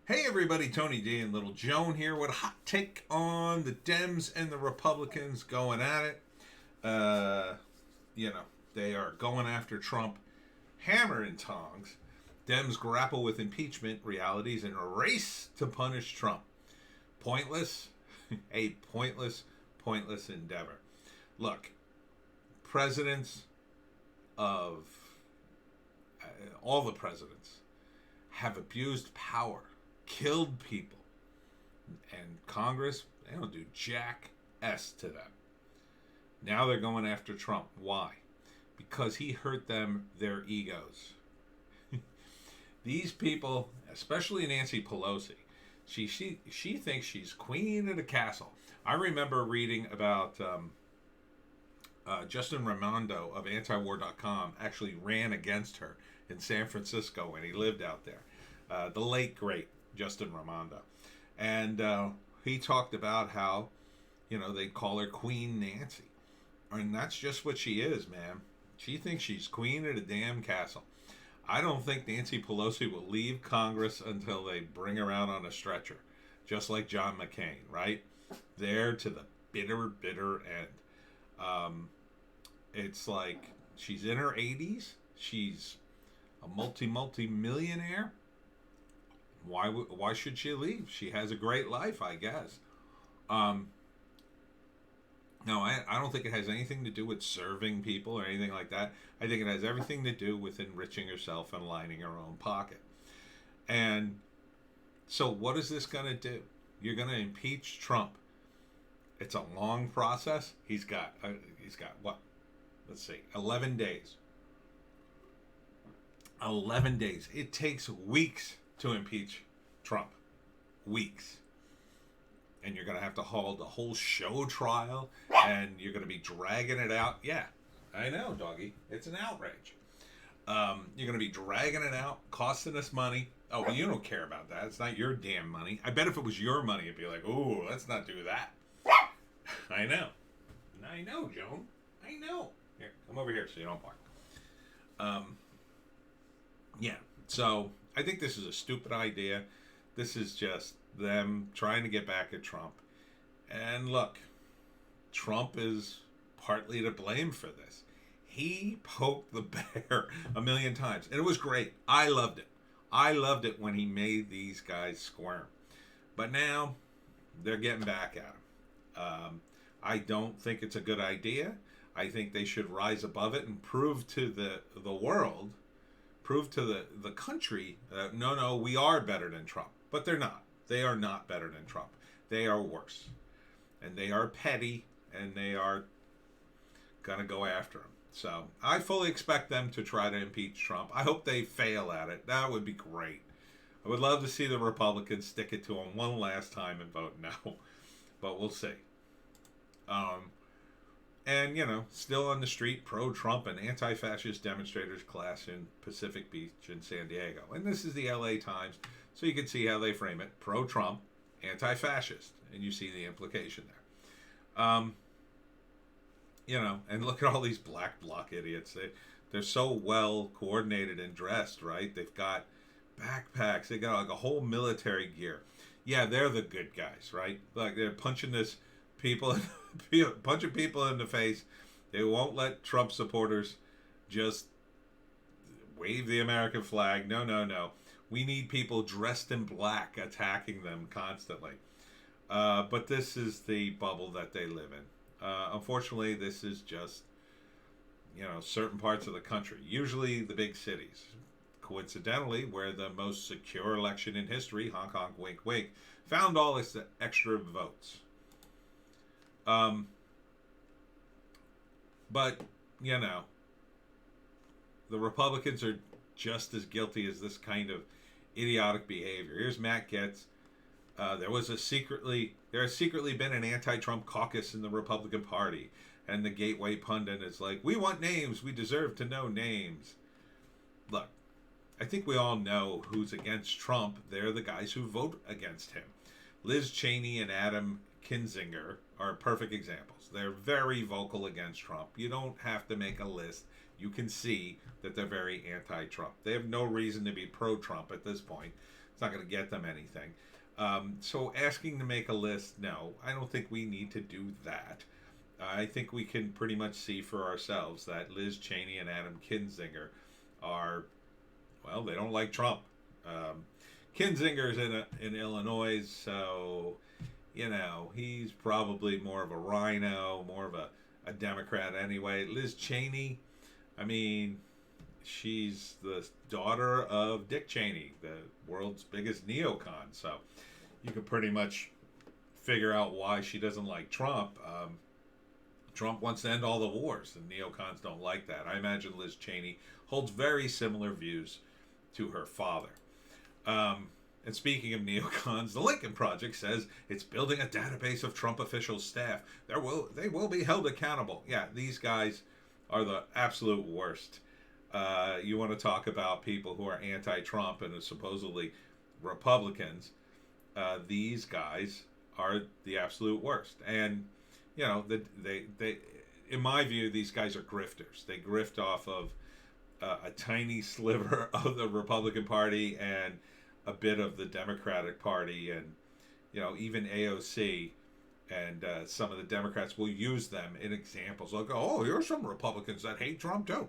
Hey everybody, Tony D and Little Joan here with a hot take on the Dems and the Republicans going at it. Uh, you know, they are going after Trump hammer and tongs. Dems grapple with impeachment realities in a race to punish Trump. Pointless, a pointless endeavor. Look, presidents of all the presidents have abused power, killed people, and Congress, they don't do jack S to them. Now they're going after Trump. Why? Because he hurt them, their egos. These people, especially Nancy Pelosi, she thinks she's queen of the castle. I remember reading about Justin Raimondo of antiwar.com actually ran against her in San Francisco when he lived out there. The late, great Justin Raimondo. And he talked about how, they call her Queen Nancy. And that's just what she is, man. She thinks she's queen of the damn castle. I don't think Nancy Pelosi will leave Congress until they bring her out on a stretcher, just like John McCain, right? There to the bitter end. It's like she's in her 80s. She's a multi-millionaire. Why should she leave? She has a great life, I guess. No, I don't think it has anything to do with serving people or anything like that. I think it has everything to do with enriching herself and lining her own pocket. And so what is this going to do? You're going to impeach Trump. It's a long process. He's got what? Let's see, 11 days. 11 days. It takes weeks to impeach Trump. Weeks. And you're going to have to hold a whole show trial, and you're going to be dragging it out. Yeah, I know, doggy. It's an outrage. You're going to be dragging it out, costing us money. Oh, well, you don't care about that. It's not your damn money. I bet if it was your money, it'd be like, ooh, let's not do that. I know, Joan. I know. Here, come over here so you don't bark. Yeah, so I think this is a stupid idea. This is just them trying to get back at Trump. And look, Trump is partly to blame for this. He poked the bear a million times, and it was great. I loved it. I loved it when he made these guys squirm. But now they're getting back at him. I don't think it's a good idea. I think they should rise above it and prove to the world, prove to the country, no, we are better than Trump. But they're not. They are not better than Trump. They are worse. And they are petty, and they are going to go after him. So I fully expect them to try to impeach Trump. I hope they fail at it. That would be great. I would love to see the Republicans stick it to him one last time and vote no. But we'll see. And, still on the street, pro-Trump and anti-fascist demonstrators clash in Pacific Beach in San Diego. And this is the LA Times, so you can see how they frame it. Pro-Trump, anti-fascist. And you see the implication there. And look at all these black bloc idiots. They're so well coordinated and dressed, right? They've got backpacks. They got like a whole military gear. Yeah, they're the good guys, right? Like they're punching punching people in the face. They won't let Trump supporters just wave the American flag. No. We need people dressed in black attacking them constantly. But this is the bubble that they live in. Unfortunately, this is just, certain parts of the country, usually the big cities. Coincidentally, where the most secure election in history, Hong Kong, wink, wink, found all its extra votes. But, the Republicans are just as guilty as this kind of idiotic behavior. Here's Matt Gaetz. There has secretly been an anti-Trump caucus in the Republican Party. And the Gateway pundit is like, we want names. We deserve to know names. Look, I think we all know who's against Trump. They're the guys who vote against him. Liz Cheney and Adam Kinzinger are perfect examples. They're very vocal against Trump. You don't have to make a list. You can see that they're very anti-Trump. They have no reason to be pro-Trump at this point. It's not going to get them anything. So asking to make a list, no, I don't think we need to do that. I think we can pretty much see for ourselves that Liz Cheney and Adam Kinzinger are, well, they don't like Trump. Kinzinger's in Illinois, so, he's probably more of a rhino, more of a Democrat anyway. Liz Cheney, I mean, she's the daughter of Dick Cheney, the world's biggest neocon, so you can pretty much figure out why she doesn't like Trump. Trump wants to end all the wars, and neocons don't like that. I imagine Liz Cheney holds very similar views to her father. And speaking of neocons, the Lincoln Project says it's building a database of Trump officials' staff. They will be held accountable. Yeah, these guys are the absolute worst. You want to talk about people who are anti-Trump and are supposedly Republicans? These guys are the absolute worst. And they in my view, these guys are grifters. They grift off of a tiny sliver of the Republican Party and a bit of the Democratic Party, and even AOC and some of the Democrats will use them in examples. Like, oh, here's some Republicans that hate Trump too,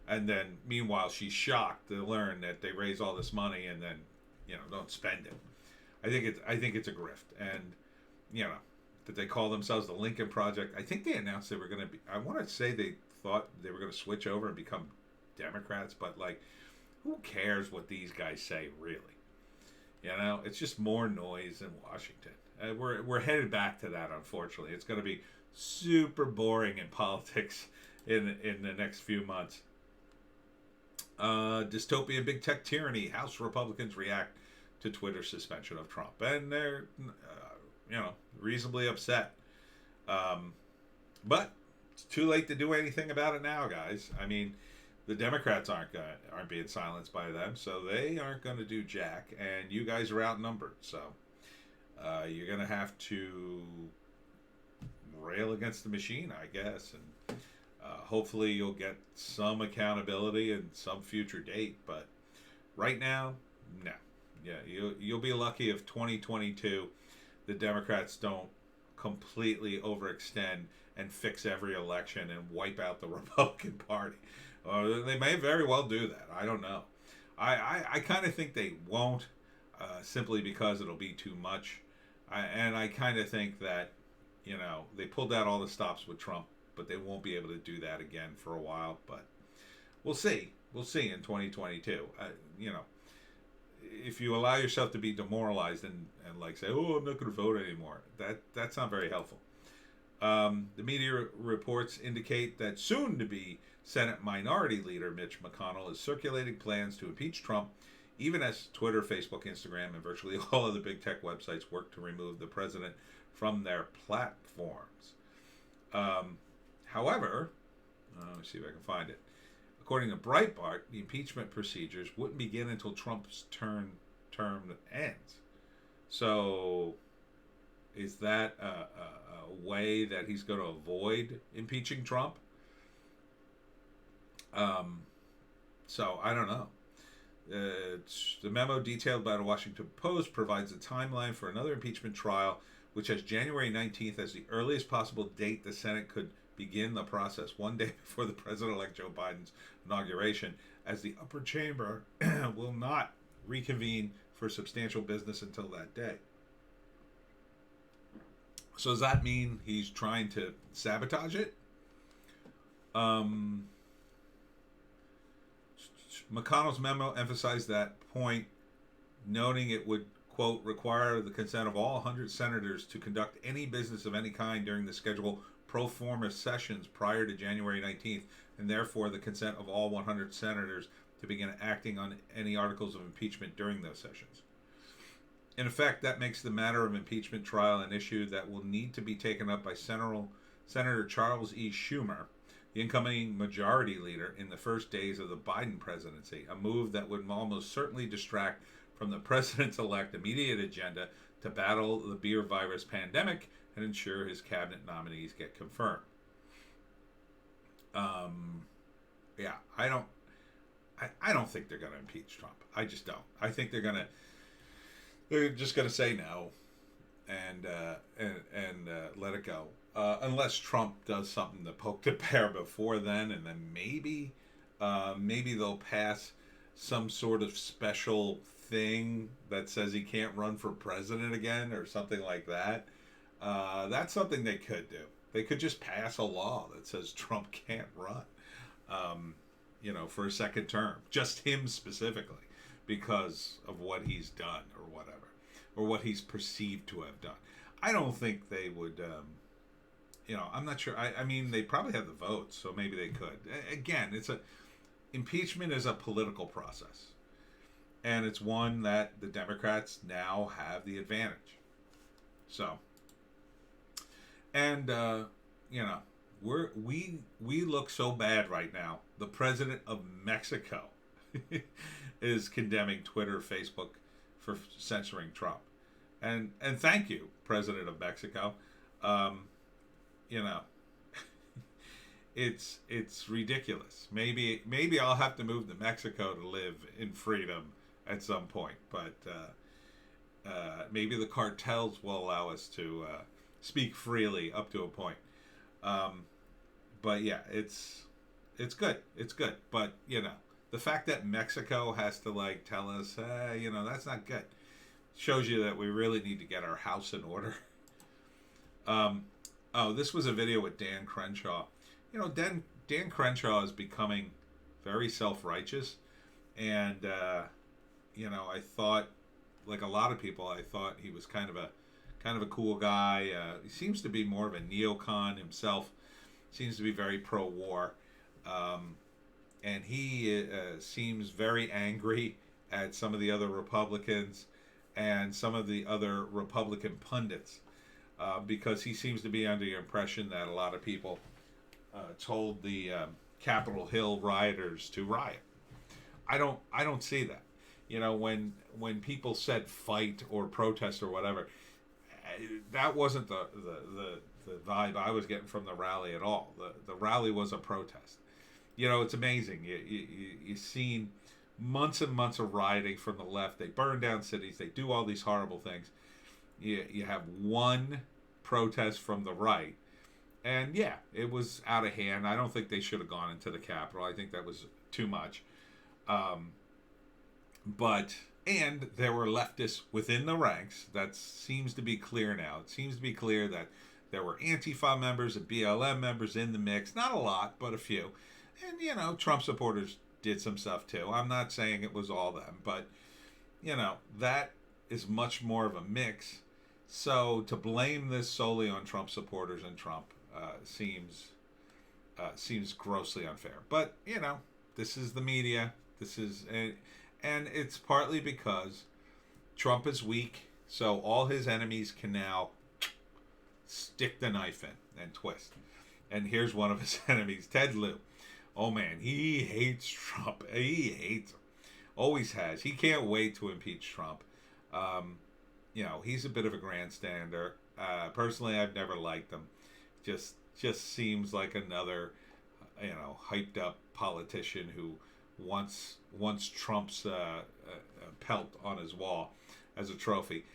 and then meanwhile she's shocked to learn that they raise all this money and then don't spend it. I think it's a grift, and that they call themselves the Lincoln Project. I think they announced they were going to be. I want to say they thought they were going to switch over and become Democrats, but who cares what these guys say, really? It's just more noise in Washington. We're headed back to that, unfortunately. It's going to be super boring in politics in the next few months. Dystopian big tech tyranny. House Republicans react to Twitter's suspension of Trump, and they're reasonably upset. But it's too late to do anything about it now, guys. I mean, the Democrats aren't being silenced by them, so they aren't going to do jack, and you guys are outnumbered. So you're going to have to rail against the machine, I guess, and hopefully you'll get some accountability in some future date. But right now, no. Yeah, you'll be lucky if 2022 the Democrats don't completely overextend and fix every election and wipe out the Republican Party. They may very well do that. I don't know. I kind of think they won't, simply because it'll be too much. And I kind of think that, they pulled out all the stops with Trump, but they won't be able to do that again for a while. But we'll see. We'll see in 2022. If you allow yourself to be demoralized and say, oh, I'm not going to vote anymore, that's not very helpful. The media reports indicate that soon-to-be Senate Minority Leader Mitch McConnell is circulating plans to impeach Trump, even as Twitter, Facebook, Instagram, and virtually all of the big tech websites work to remove the president from their platforms. However, let me see if I can find it. According to Breitbart, the impeachment procedures wouldn't begin until Trump's term ends. So, is that a way that he's going to avoid impeaching Trump? So, I don't know. The memo detailed by the Washington Post provides a timeline for another impeachment trial, which has January 19th as the earliest possible date the Senate could begin the process, one day before the President-elect Joe Biden's inauguration, as the upper chamber will not reconvene for substantial business until that day. So does that mean he's trying to sabotage it? McConnell's memo emphasized that point, noting it would, quote, require the consent of all 100 senators to conduct any business of any kind during the scheduled pro forma sessions prior to January 19th, and therefore the consent of all 100 senators to begin acting on any articles of impeachment during those sessions. In effect, that makes the matter of impeachment trial an issue that will need to be taken up by Senator Charles E. Schumer, the incoming majority leader, in the first days of the Biden presidency, a move that would almost certainly distract from the president's-elect immediate agenda to battle the beer virus pandemic and ensure his cabinet nominees get confirmed. I don't think they're going to impeach Trump. I just don't. I think they're going to They're just going to say no and let it go. Unless Trump does something to poke the bear before then, and then maybe they'll pass some sort of special thing that says he can't run for president again or something like that. That's something they could do. They could just pass a law that says Trump can't run, for a second term, just him specifically, because of what he's done or whatever, or what he's perceived to have done. I don't think they would. I'm not sure. I mean, they probably have the votes, so maybe they could. Again, impeachment is a political process, and it's one that the Democrats now have the advantage. So, and we look so bad right now. The president of Mexico is condemning Twitter, Facebook for censoring Trump, and thank you, President of Mexico. It's ridiculous. Maybe I'll have to move to Mexico to live in freedom at some point, but maybe the cartels will allow us to speak freely up to a point. But yeah, it's good. It's good. But the fact that Mexico has to tell us, that's not good, shows you that we really need to get our house in order. This was a video with Dan Crenshaw. Dan Crenshaw is becoming very self-righteous, and I thought, like a lot of people, I thought he was kind of a cool guy. He seems to be more of a neocon himself. Seems to be very pro-war, and he seems very angry at some of the other Republicans and some of the other Republican pundits, because he seems to be under the impression that a lot of people told the Capitol Hill rioters to riot. I don't see that. When people said fight or protest or whatever, that wasn't the vibe I was getting from the rally at all. The rally was a protest. It's amazing. You've seen months and months of rioting from the left. They burn down cities. They do all these horrible things. You have one protest from the right, and yeah, it was out of hand. I don't think they should have gone into the Capitol. I think that was too much. And there were leftists within the ranks. That seems to be clear now. It seems to be clear that there were Antifa members and BLM members in the mix. Not a lot, but a few. And, Trump supporters did some stuff too. I'm not saying it was all them, but, that is much more of a mix. So to blame this solely on Trump supporters and Trump seems grossly unfair. But, this is the media. And it's partly because Trump is weak, so all his enemies can now stick the knife in and twist. And here's one of his enemies, Ted Lieu. Oh man, he hates Trump. He hates him. Always has. He can't wait to impeach Trump. He's a bit of a grandstander. Personally, I've never liked him. Just seems like another, hyped up politician who wants Trump's pelt on his wall as a trophy.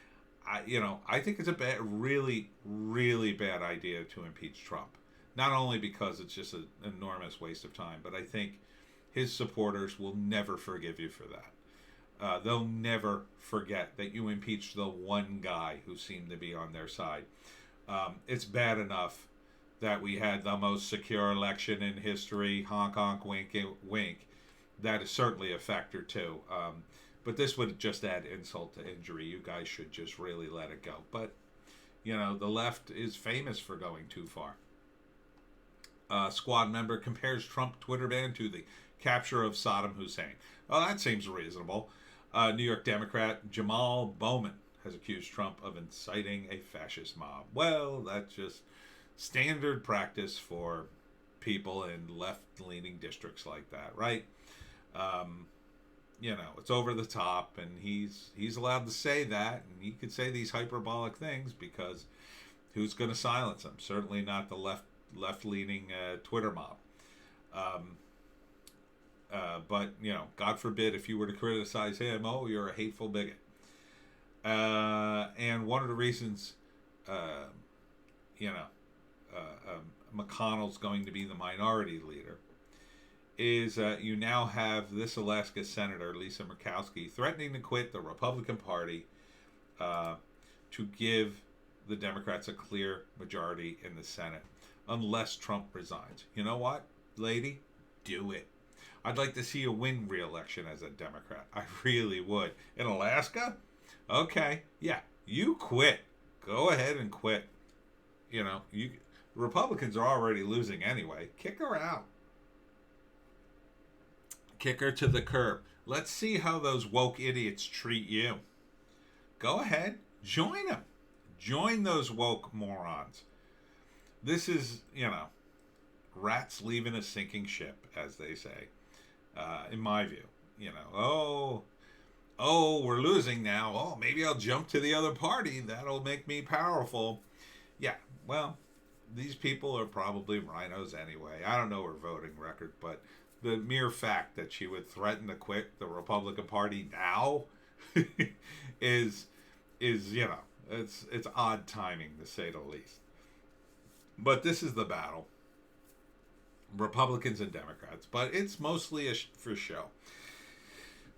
I think it's a really, really bad idea to impeach Trump. Not only because it's just an enormous waste of time, but I think his supporters will never forgive you for that. They'll never forget that you impeached the one guy who seemed to be on their side. It's bad enough that we had the most secure election in history, honk, honk, wink, wink. That is certainly a factor too. But this would just add insult to injury. You guys should just really let it go. But, the left is famous for going too far. Squad member compares Trump Twitter ban to the capture of Saddam Hussein. Well, that seems reasonable. New York Democrat Jamal Bowman has accused Trump of inciting a fascist mob. Well, that's just standard practice for people in left-leaning districts like that, right? It's over the top, and he's allowed to say that, and he could say these hyperbolic things because who's going to silence him? Certainly not the left-leaning Twitter mob. But God forbid if you were to criticize him, oh, you're a hateful bigot. And one of the reasons, uh, you know, McConnell's going to be the minority leader is you now have this Alaska Senator, Lisa Murkowski, threatening to quit the Republican Party uh, to give the Democrats a clear majority in the Senate unless Trump resigns. You know what, lady? Do it. I'd like to see you win re-election as a Democrat. I really would. In Alaska? Okay. Yeah, you quit. Go ahead and quit. You know, Republicans are already losing anyway. Kick her out. Kick her to the curb. Let's see how those woke idiots treat you. Go ahead. Join them. Join those woke morons. This is, rats leaving a sinking ship, as they say, in my view. We're losing now. Oh, maybe I'll jump to the other party. That'll make me powerful. Yeah, well, these people are probably rhinos anyway. I don't know her voting record, but the mere fact that she would threaten to quit the Republican Party now is it's odd timing, to say the least. But this is the battle. Republicans and Democrats. But it's mostly for show.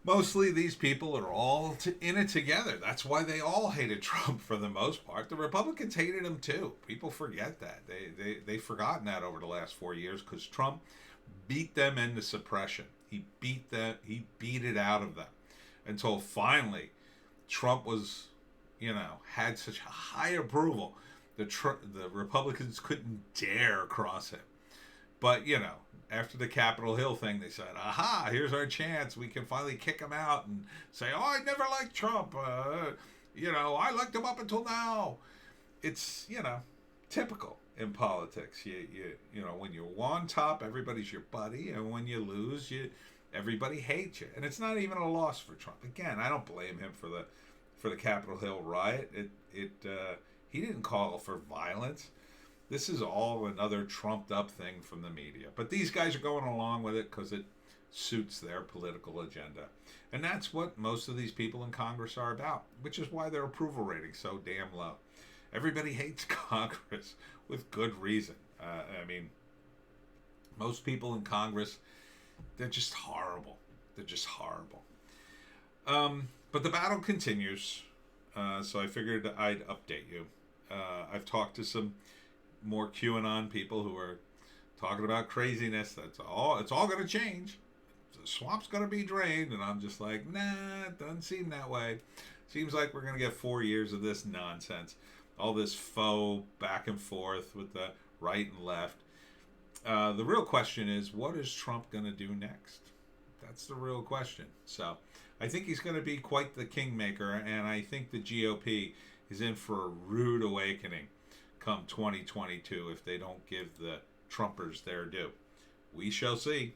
Mostly these people are all in it together. That's why they all hated Trump for the most part. The Republicans hated him too. People forget that. They've forgotten that over the last 4 years because Trump beat them into suppression. He beat it out of them until finally Trump was, had such a high approval. The Republicans couldn't dare cross him. But, after the Capitol Hill thing, they said, aha, here's our chance. We can finally kick him out and say, oh, I never liked Trump. I liked him up until now. It's, typical in politics. When you're on top, everybody's your buddy. And when you lose, everybody hates you. And it's not even a loss for Trump. Again, I don't blame him for the Capitol Hill riot. He didn't call for violence. This is all another trumped up thing from the media. But these guys are going along with it because it suits their political agenda. And that's what most of these people in Congress are about, which is why their approval rating's so damn low. Everybody hates Congress with good reason. Most people in Congress, they're just horrible. They're just horrible. But the battle continues. So I figured I'd update you. I've talked to some more QAnon people who are talking about craziness. It's all going to change. The swamp's going to be drained. And I'm just like, nah, it doesn't seem that way. Seems like we're going to get 4 years of this nonsense. All this faux back and forth with the right and left. The real question is, what is Trump going to do next? That's the real question. So I think he's going to be quite the kingmaker. And I think the GOP is in for a rude awakening come 2022 if they don't give the Trumpers their due. We shall see.